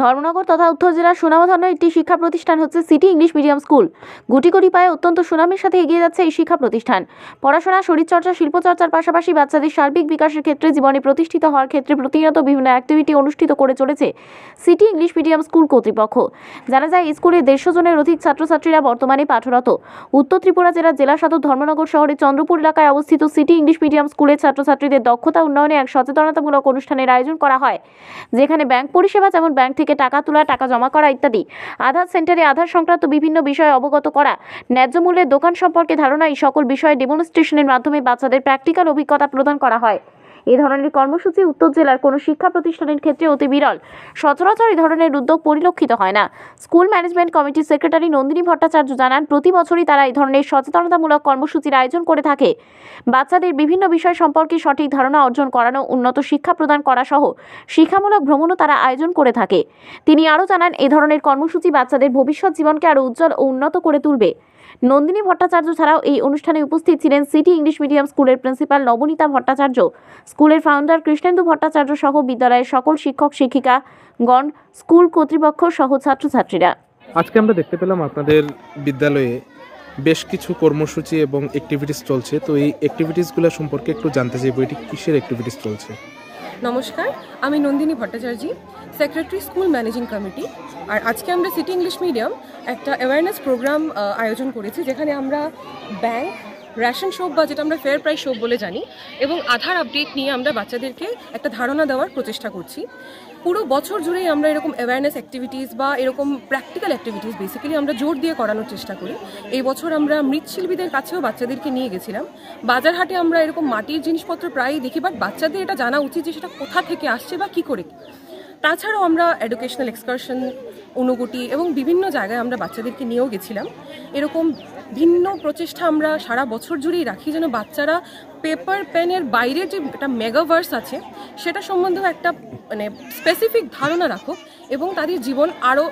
ধর্মনগর তথা উত্তর জেলার সুনামধন্য একটি শিক্ষা প্রতিষ্ঠান হচ্ছে সিটি ইংলিশ মিডিয়াম স্কুল। গুটি গুটি পায়ে অত্যন্ত সুনামের সাথে এগিয়ে যাচ্ছে এই শিক্ষা প্রতিষ্ঠান। পড়াশোনা, শরীরচর্চা, শিল্পচর্চার পাশাপাশি বাচ্চাদের সার্বিক বিকাশের ক্ষেত্রে জীবনে প্রতিষ্ঠিত হওয়ার ক্ষেত্রে প্রতিনিয়ত বিভিন্ন অ্যাক্টিভিটি অনুষ্ঠিত করে চলেছে সিটি ইংলিশ মিডিয়াম স্কুল কর্তৃপক্ষ। জানা যায়, এই স্কুলে 150 জনের অধিক ছাত্রছাত্রীরা বর্তমানে পাঠরত। উত্তর ত্রিপুরা জেলার জেলা সদর ধর্মনগর শহরের চন্দ্রপুর এলাকায় অবস্থিত সিটি ইংলিশ মিডিয়াম স্কুলের ছাত্রছাত্রীদের দক্ষতা উন্নয়নে এক সচেতনতামূলক অনুষ্ঠানের আয়োজন করা হয়, যেখানে ব্যাংক পরিষেবা যেমন ব্যাংক থেকে টাকা তোলা, টাকা জমা করা ইত্যাদি, আধার সেন্টারে আধার সংক্রান্ত বিভিন্ন বিষয়ে অবগত করা, ন্যায্য মূল্যের দোকান সম্পর্কে ধারণা, এই সকল বিষয়ে ডেমনস্ট্রেশনের মাধ্যমে বাচ্চাদের প্র্যাকটিক্যাল অভিজ্ঞতা প্রদান করা হয়। এই ধরনের কর্মসূচি উত্তর জেলার কোনো শিক্ষা প্রতিষ্ঠানের ক্ষেত্রে অতি বিরল। সচরাচর এই ধরনের উদ্যোগ পরিলক্ষিত হয় না। স্কুল ম্যানেজমেন্ট কমিটির সেক্রেটারি নন্দিনী ভট্টাচার্য জানান, প্রতি বছরই তারা এই ধরনের সচেতনতামূলক কর্মসূচির আয়োজন করে থাকে। বাচ্চাদের বিভিন্ন বিষয় সম্পর্কে সঠিক ধারণা অর্জন করানো, উন্নত শিক্ষা প্রদান করা সহ শিক্ষামূলক ভ্রমণও তারা আয়োজন করে থাকে। তিনি আরও জানান, এই ধরনের কর্মসূচি বাচ্চাদের ভবিষ্যৎ জীবনকে আরও উজ্জ্বল ও উন্নত করে তুলবে। নন্দিনী ভট্টাচার্য ছাড়াও এই অনুষ্ঠানে উপস্থিত ছিলেন সিটি ইংলিশ মিডিয়াম স্কুলের প্রিন্সিপাল নবনীতা ভট্টাচার্য, স্কুলের ফাউন্ডার কৃষ্ণেন্দু ভট্টাচার্য সহ বিদ্যালয়ের সকল শিক্ষক শিক্ষিকাগণ, স্কুল কর্তৃপক্ষ সহ ছাত্রছাত্রীরা। আজকে আমরা দেখতে পেলাম আপনাদের বিদ্যালয়ে বেশ কিছু কর্মসূচি এবং অ্যাক্টিভিটিস চলছে। তো এই অ্যাক্টিভিটিসগুলো সম্পর্কে একটু জানতে চাইবো, এটি কিসের অ্যাক্টিভিটিস চলছে? নমস্কার, আমি Nandini Bhattacharya, secretary school managing committee. আর আজকে আমরা সিটি ইংলিশ মিডিয়াম একটা অ্যাওয়ারনেস প্রোগ্রাম আয়োজন করেছি, যেখানে আমরা ব্যাংক, রেশন শপ বা যেটা আমরা ফেয়ার প্রাইস শপ বলে জানি, এবং আধার আপডেট নিয়ে আমরা বাচ্চাদেরকে একটা ধারণা দেওয়ার প্রচেষ্টা করছি। পুরো বছর জুড়েই আমরা এরকম অ্যাওয়ারনেস অ্যাক্টিভিটিস বা এরকম প্র্যাকটিক্যাল অ্যাক্টিভিটিস বেসিক্যালি আমরা জোর দিয়ে করানোর চেষ্টা করি। এই বছর আমরা মৃৎশিল্পীদের কাছেও বাচ্চাদেরকে নিয়ে গেছিলাম। বাজার হাটে আমরা এরকম মাটির জিনিসপত্র প্রায়ই দেখি, বাট বাচ্চাদের এটা জানা উচিত যে সেটা কোথা থেকে আসছে বা কী করে। তাছাড়াও আমরা এডুকেশনাল এক্সকারশন, অনুগুটি এবং বিভিন্ন জায়গায় আমরা বাচ্চাদেরকে নিয়েও গেছিলাম। এরকম ভিন্ন প্রচেষ্টা আমরা সারা বছর জুড়েই রাখি, যেন বাচ্চারা পেপার পেনের বাইরের যে একটা মেগাভার্স আছে সেটা সম্বন্ধেও একটা স্পেসিফিক ধারণা রাখুক এবং তাদের জীবন আরও